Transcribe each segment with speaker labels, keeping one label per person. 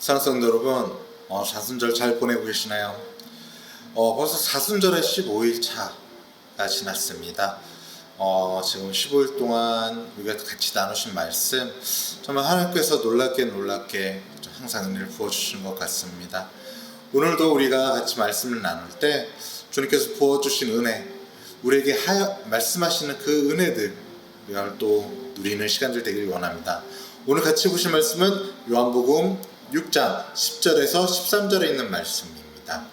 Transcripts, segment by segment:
Speaker 1: 사랑하는 성도 여러분, 사순절 잘 보내고 계시나요? 벌써 사순절의 15일차가 지났습니다. 지금 15일 동안 우리가 같이 나누신 말씀, 정말 하나님께서 놀랍게 항상 은혜를 부어주시는 것 같습니다. 오늘도 우리가 같이 말씀을 나눌 때 주님께서 부어주신 은혜, 우리에게 말씀하시는 그 은혜들, 우리가 또 누리는 시간들 되길 원합니다. 오늘 같이 보실 말씀은 요한복음 6장 10절에서 13절에 있는 말씀입니다.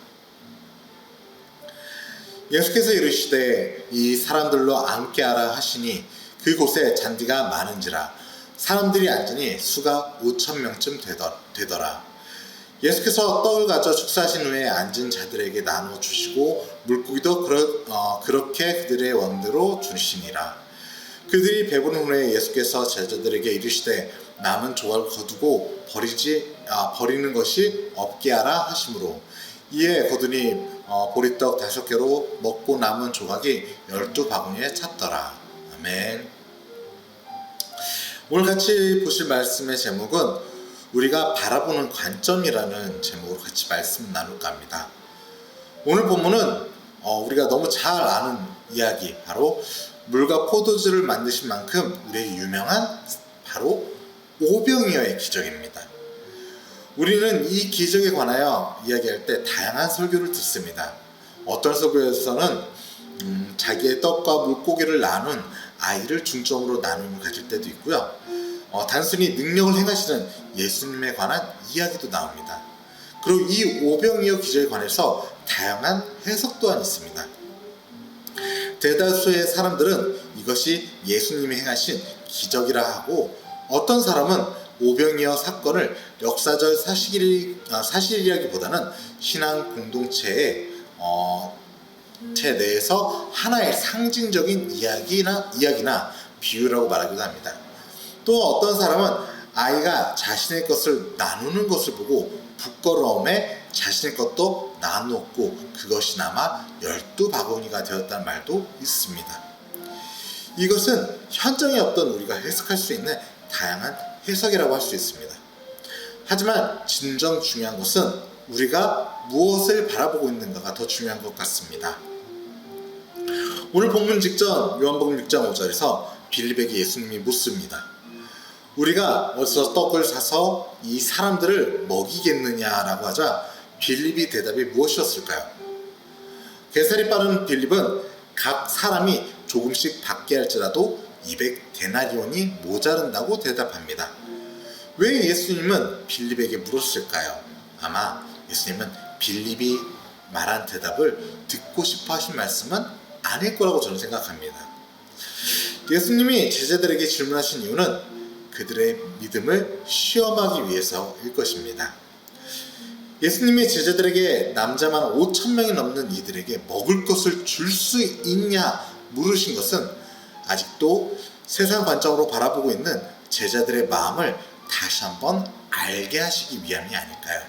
Speaker 1: 예수께서 이르시되 이 사람들로 앉게하라 하시니 그곳에 잔디가 많은지라 사람들이 앉으니 수가 5,000명쯤 되더라. 예수께서 떡을 가져 축사하신 후에 앉은 자들에게 나누어 주시고 물고기도 그렇게 그들의 원대로 주시니라. 그들이 배부른 후에 예수께서 제자들에게 이르시되 남은 조각을 거두고 버리는 것이 없게 하라 하시므로 이에 거두니 보리떡 5개로 먹고 남은 조각이 12바구니에 찼더라. 아멘. 오늘 같이 보실 말씀의 제목은 우리가 바라보는 관점이라는 제목으로 같이 말씀 나눌까 합니다. 오늘 본문은 우리가 너무 잘 아는 이야기, 바로 물과 포도주를 만드신 만큼 우리에게 유명한 바로 오병이어의 기적입니다. 우리는 이 기적에 관하여 이야기할 때 다양한 설교를 듣습니다. 어떤 설교에서는 자기의 떡과 물고기를 나눈 아이를 중점으로 나눔을 가질 때도 있고요. 단순히 능력을 행하시는 예수님에 관한 이야기도 나옵니다. 그리고 이 오병이어 기적에 관해서 다양한 해석 또한 있습니다. 대다수의 사람들은 이것이 예수님이 행하신 기적이라 하고, 어떤 사람은 오병이어 사건을 역사적 사실이라기보다는 신앙 공동체의 내에서 하나의 상징적인 이야기나 비유라고 말하기도 합니다. 또 어떤 사람은 아이가 자신의 것을 나누는 것을 보고 부끄러움에 자신의 것도 나누었고 그것이 남아 12바구니가 되었다는 말도 있습니다. 이것은 현장에 없던 우리가 해석할 수 있는 다양한 해석이라고 할 수 있습니다. 하지만 진정 중요한 것은 우리가 무엇을 바라보고 있는가가 더 중요한 것 같습니다. 오늘 본문 직전 요한복음 6장 5절에서 빌립에게 예수님이 묻습니다. 우리가 어디서 떡을 사서 이 사람들을 먹이겠느냐라고 하자 빌립이 대답이 무엇이었을까요? 계산이 빠른 빌립은 각 사람이 조금씩 받게 할지라도 200데나리온이 모자른다고 대답합니다. 왜 예수님은 빌립에게 물었을까요? 아마 예수님은 빌립이 말한 대답을 듣고 싶어 하신 말씀은 아닐 거라고 저는 생각합니다. 예수님이 제자들에게 질문하신 이유는 그들의 믿음을 시험하기 위해서일 것입니다. 예수님이 제자들에게 남자만 5,000명이 넘는 이들에게 먹을 것을 줄 수 있냐 물으신 것은 아직도 세상 관점으로 바라보고 있는 제자들의 마음을 다시 한번 알게 하시기 위함이 아닐까요?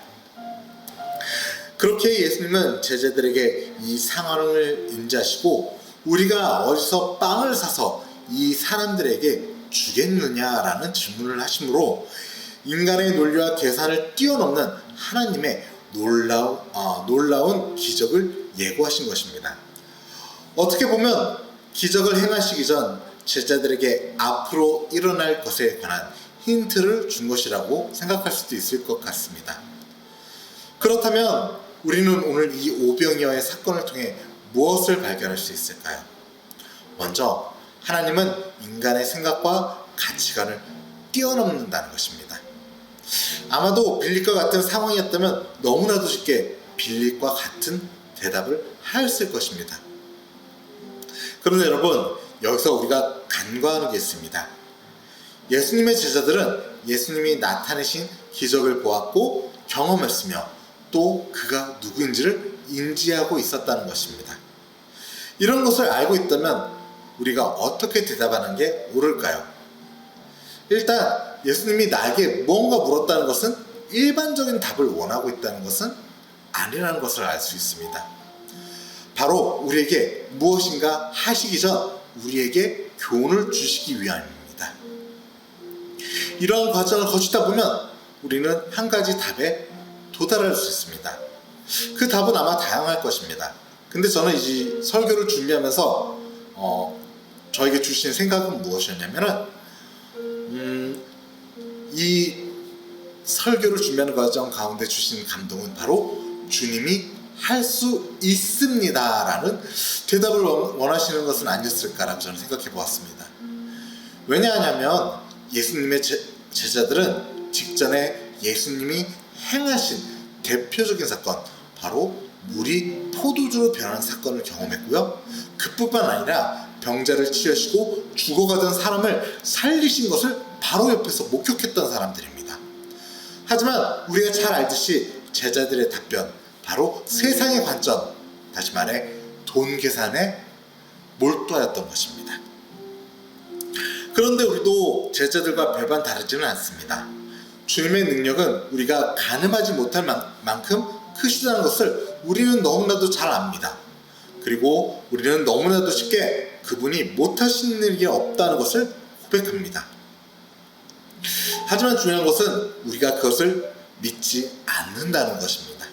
Speaker 1: 그렇게 예수님은 제자들에게 이 상황을 인지하시고 우리가 어디서 빵을 사서 이 사람들에게 주겠느냐라는 질문을 하시므로 인간의 논리와 계산을 뛰어넘는 하나님의 놀라운 기적을 예고하신 것입니다. 어떻게 보면 기적을 행하시기 전 제자들에게 앞으로 일어날 것에 관한 힌트를 준 것이라고 생각할 수도 있을 것 같습니다. 그렇다면 우리는 오늘 이 오병이어의 사건을 통해 무엇을 발견할 수 있을까요? 먼저 하나님은 인간의 생각과 가치관을 뛰어넘는다는 것입니다. 아마도 빌립과 같은 상황이었다면 너무나도 쉽게 빌립과 같은 대답을 하였을 것입니다. 그런데 여러분, 여기서 우리가 간과하는 게 있습니다. 예수님의 제자들은 예수님이 나타내신 기적을 보았고 경험했으며 또 그가 누구인지를 인지하고 있었다는 것입니다. 이런 것을 알고 있다면 우리가 어떻게 대답하는 게 옳을까요? 일단 예수님이 나에게 뭔가 물었다는 것은 일반적인 답을 원하고 있다는 것은 아니라는 것을 알 수 있습니다. 바로 우리에게 무엇인가 하시기 전 우리에게 교훈을 주시기 위함입니다. 이러한 과정을 거치다 보면 우리는 한 가지 답에 도달할 수 있습니다. 그 답은 아마 다양할 것입니다. 근데 저는 이 설교를 준비하면서 저에게 주신 생각은 무엇이었냐면은 이 설교를 준비하는 과정 가운데 주신 감동은 바로 주님이 할 수 있습니다 라는 대답을 원하시는 것은 아니었을까라고 저는 생각해 보았습니다. 왜냐하면 예수님의 제자들은 직전에 예수님이 행하신 대표적인 사건, 바로 물이 포도주로 변하는 사건을 경험했고요. 그뿐만 아니라 병자를 치유하시고 죽어가던 사람을 살리신 것을 바로 옆에서 목격했던 사람들입니다. 하지만 우리가 잘 알듯이 제자들의 답변, 바로 세상의 관점, 다시 말해 돈 계산에 몰두하였던 것입니다. 그런데 우리도 제자들과 별반 다르지는 않습니다. 주님의 능력은 우리가 가늠하지 못할 만큼 크시다는 것을 우리는 너무나도 잘 압니다. 그리고 우리는 너무나도 쉽게 그분이 못하시는 일이 없다는 것을 고백합니다. 하지만 중요한 것은 우리가 그것을 믿지 않는다는 것입니다.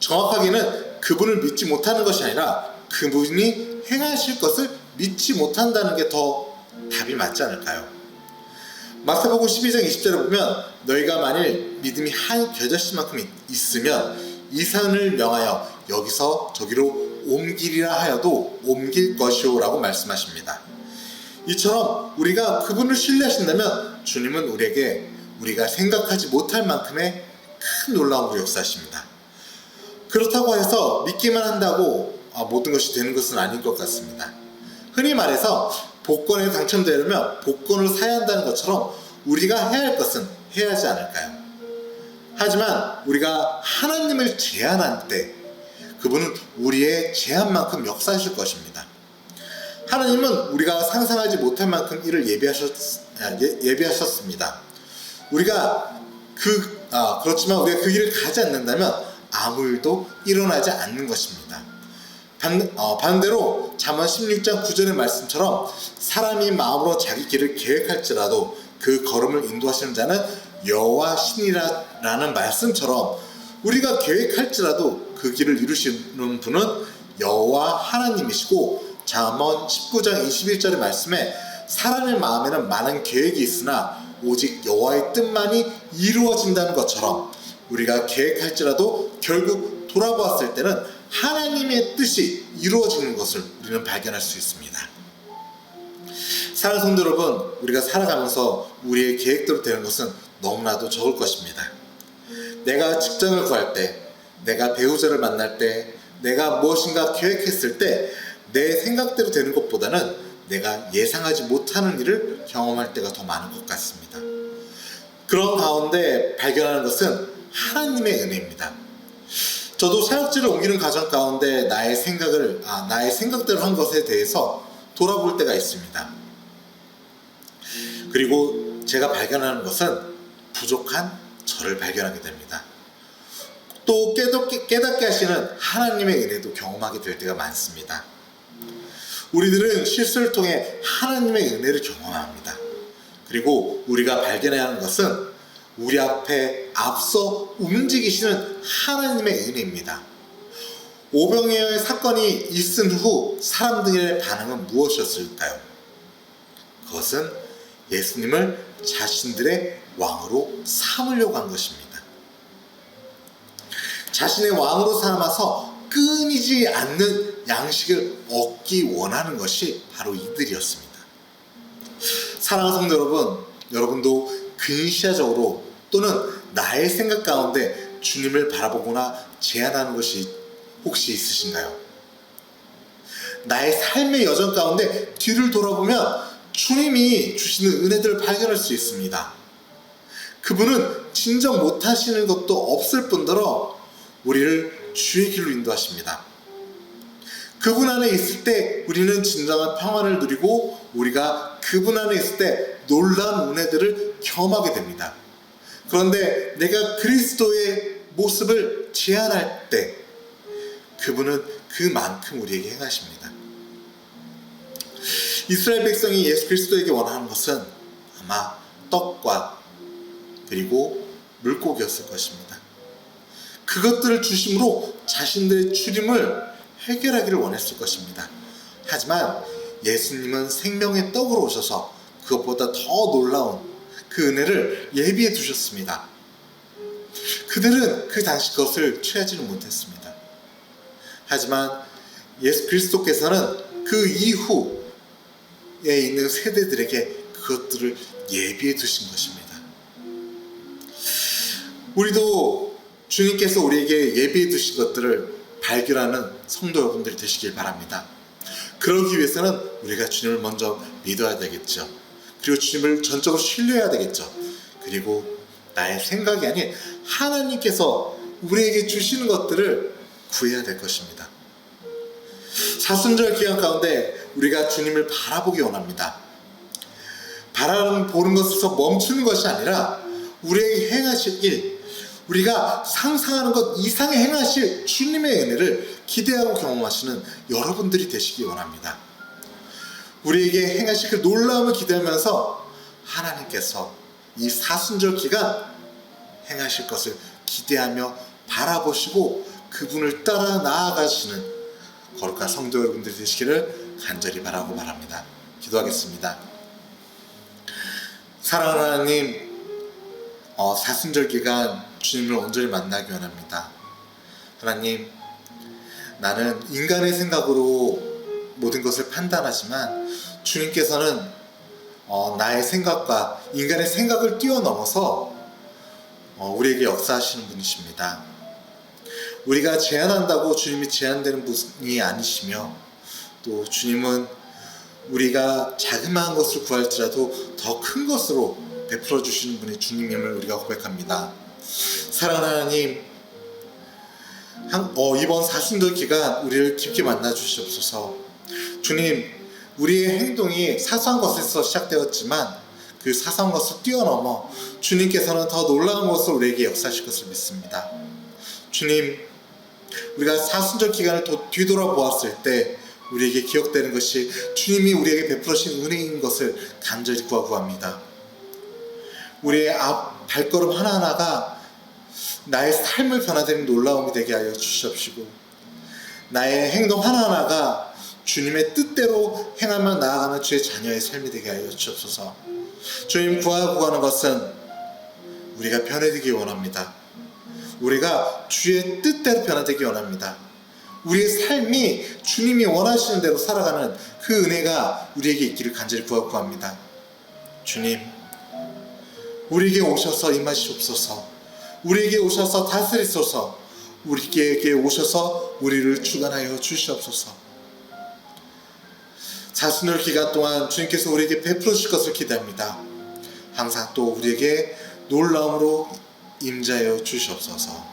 Speaker 1: 정확하게는 그분을 믿지 못하는 것이 아니라 그분이 행하실 것을 믿지 못한다는 게 더 답이 맞지 않을까요? 마태복음 12장 20절에 보면 너희가 만일 믿음이 한 겨자씨만큼 있으면 이 산을 명하여 여기서 저기로 옮기리라 하여도 옮길 것이오 라고 말씀하십니다. 이처럼 우리가 그분을 신뢰하신다면 주님은 우리에게 우리가 생각하지 못할 만큼의 큰 놀라움으로 역사하십니다. 그렇다고 해서 믿기만 한다고 모든 것이 되는 것은 아닌 것 같습니다. 흔히 말해서 복권에 당첨되려면 복권을 사야 한다는 것처럼 우리가 해야 할 것은 해야 하지 않을까요? 하지만 우리가 하나님을 제한할 때 그분은 우리의 제한만큼 역사하실 것입니다. 하나님은 우리가 상상하지 못할 만큼 이를 예비하셨습니다. 그렇지만 우리가 그 길을 가지 않는다면 아무 일도 일어나지 않는 것입니다. 반대로 잠언 16장 9절의 말씀처럼 사람이 마음으로 자기 길을 계획할지라도 그 걸음을 인도하시는 자는 여호와 신이라는 말씀처럼 우리가 계획할지라도 그 길을 이루시는 분은 여호와 하나님이시고, 잠언 19장 21절의 말씀에 사람의 마음에는 많은 계획이 있으나 오직 여호와의 뜻만이 이루어진다는 것처럼 우리가 계획할지라도 결국 돌아보았을 때는 하나님의 뜻이 이루어지는 것을 우리는 발견할 수 있습니다. 사랑하는 성도 여러분, 우리가 살아가면서 우리의 계획대로 되는 것은 너무나도 적을 것입니다. 내가 직장을 구할 때, 내가 배우자를 만날 때, 내가 무엇인가 계획했을 때 내 생각대로 되는 것보다는 내가 예상하지 못하는 일을 경험할 때가 더 많은 것 같습니다. 그런 가운데 발견하는 것은 하나님의 은혜입니다. 저도 사역지를 옮기는 과정 가운데 나의 생각대로 한 것에 대해서 돌아볼 때가 있습니다. 그리고 제가 발견하는 것은 부족한 저를 발견하게 됩니다. 또 깨닫게 하시는 하나님의 은혜도 경험하게 될 때가 많습니다. 우리들은 실수를 통해 하나님의 은혜를 경험합니다. 그리고 우리가 발견해야 하는 것은 우리 앞에 앞서 움직이시는 하나님의 은혜입니다. 오병이어의 사건이 있은 후 사람들의 반응은 무엇이었을까요? 그것은 예수님을 자신들의 왕으로 삼으려고 한 것입니다. 자신의 왕으로 삼아서 끊이지 않는 양식을 얻기 원하는 것이 바로 이들이었습니다. 사랑하는 성도 여러분, 여러분도 근시야적으로 또는 나의 생각 가운데 주님을 바라보거나 제안하는 것이 혹시 있으신가요? 나의 삶의 여정 가운데 뒤를 돌아보면 주님이 주시는 은혜들을 발견할 수 있습니다. 그분은 진정 못하시는 것도 없을 뿐더러 우리를 주의 길로 인도하십니다. 그분 안에 있을 때 우리는 진정한 평안을 누리고 우리가 그분 안에 있을 때 놀라운 은혜들을 경험하게 됩니다. 그런데 내가 그리스도의 모습을 제한할 때 그분은 그만큼 우리에게 행하십니다. 이스라엘 백성이 예수 그리스도에게 원하는 것은 아마 떡과 그리고 물고기였을 것입니다. 그것들을 중심으로 자신들의 주림을 해결하기를 원했을 것입니다. 하지만 예수님은 생명의 떡으로 오셔서 그것보다 더 놀라운 그 은혜를 예비해 두셨습니다. 그들은 그 당시 그것을 취하지는 못했습니다. 하지만 예수 그리스도께서는 그 이후에 있는 세대들에게 그것들을 예비해 두신 것입니다. 우리도 주님께서 우리에게 예비해 두신 것들을 발견하는 성도 여러분들이 되시길 바랍니다. 그러기 위해서는 우리가 주님을 먼저 믿어야 되겠죠. 그리고 주님을 전적으로 신뢰해야 되겠죠. 그리고 나의 생각이 아닌 하나님께서 우리에게 주시는 것들을 구해야 될 것입니다. 사순절 기간 가운데 우리가 주님을 바라보기 원합니다. 바라보는 것에서 멈추는 것이 아니라 우리에게 행하실 일, 우리가 상상하는 것 이상의 행하실 주님의 은혜를 기대하고 경험하시는 여러분들이 되시기 원합니다. 우리에게 행하실 그 놀라움을 기대하면서 하나님께서 이 사순절 기간 행하실 것을 기대하며 바라보시고 그분을 따라 나아가시는 거룩한 성도 여러분들이 되시기를 간절히 바라고 바랍니다. 기도하겠습니다. 사랑하는 하나님, 사순절 기간 주님을 온전히 만나기 원합니다. 하나님, 나는 인간의 생각으로 모든 것을 판단하지만 주님께서는 나의 생각과 인간의 생각을 뛰어넘어서 우리에게 역사하시는 분이십니다. 우리가 제한한다고 주님이 제한되는 분이 아니시며, 또 주님은 우리가 자그마한 것을 구할지라도 더 큰 것으로 베풀어 주시는 분이 주님임을 우리가 고백합니다. 사랑하는 하나님, 이번 사순절 기간 우리를 깊게 만나 주시옵소서. 주님, 우리의 행동이 사소한 것에서 시작되었지만 그 사소한 것을 뛰어넘어 주님께서는 더 놀라운 것을 우리에게 역사하실 것을 믿습니다. 주님, 우리가 사순절 기간을 뒤돌아보았을 때 우리에게 기억되는 것이 주님이 우리에게 베풀으신 은혜인 것을 간절히 구합니다. 우리의 앞 발걸음 하나하나가 나의 삶을 변화되는 놀라움이 되게 하여 주시옵시고, 나의 행동 하나하나가 주님의 뜻대로 행하며 나아가는 주의 자녀의 삶이 되게 하여 주옵소서. 주님, 구하는 것은 우리가 변화되기 원합니다. 우리가 주의 뜻대로 변화되기 원합니다. 우리의 삶이 주님이 원하시는 대로 살아가는 그 은혜가 우리에게 있기를 간절히 구합니다. 주님, 우리에게 오셔서 임하시옵소서. 우리에게 오셔서 다스리소서. 우리에게 오셔서 우리를 주관하여 주시옵소서. 사순절 기간 동안 주님께서 우리에게 베풀어 주실 것을 기대합니다. 항상 또 우리에게 놀라움으로 임자여 주시옵소서.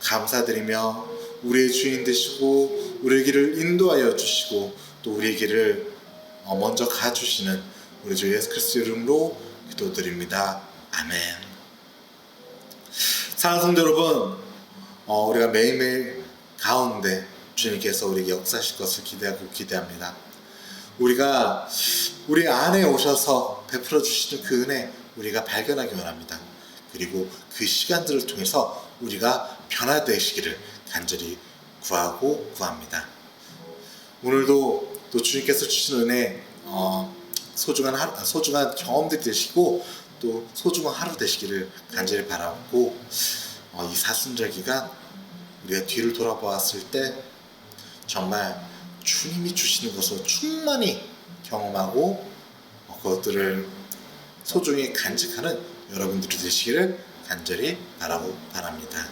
Speaker 1: 감사드리며 우리의 주인 되시고 우리의 길을 인도하여 주시고 또 우리의 길을 먼저 가주시는 우리 주 예수 그리스도 이름으로 기도드립니다. 아멘. 사랑하는 성도 여러분, 우리가 매일매일 가운데 주님께서 우리에게 역사하실 것을 기대합니다. 우리가 우리 안에 오셔서 베풀어 주시는 그 은혜 우리가 발견하기 원합니다. 그리고 그 시간들을 통해서 우리가 변화되시기를 간절히 구합니다. 오늘도 또 주님께서 주신 은혜 소중한 경험들이 되시고 또 소중한 하루 되시기를 간절히 바라고, 이 사순절 기간 우리가 뒤를 돌아보았을 때 정말 주님이 주시는 것을 충만히 경험하고 그것들을 소중히 간직하는 여러분들이 되시기를 간절히 바라고 바랍니다.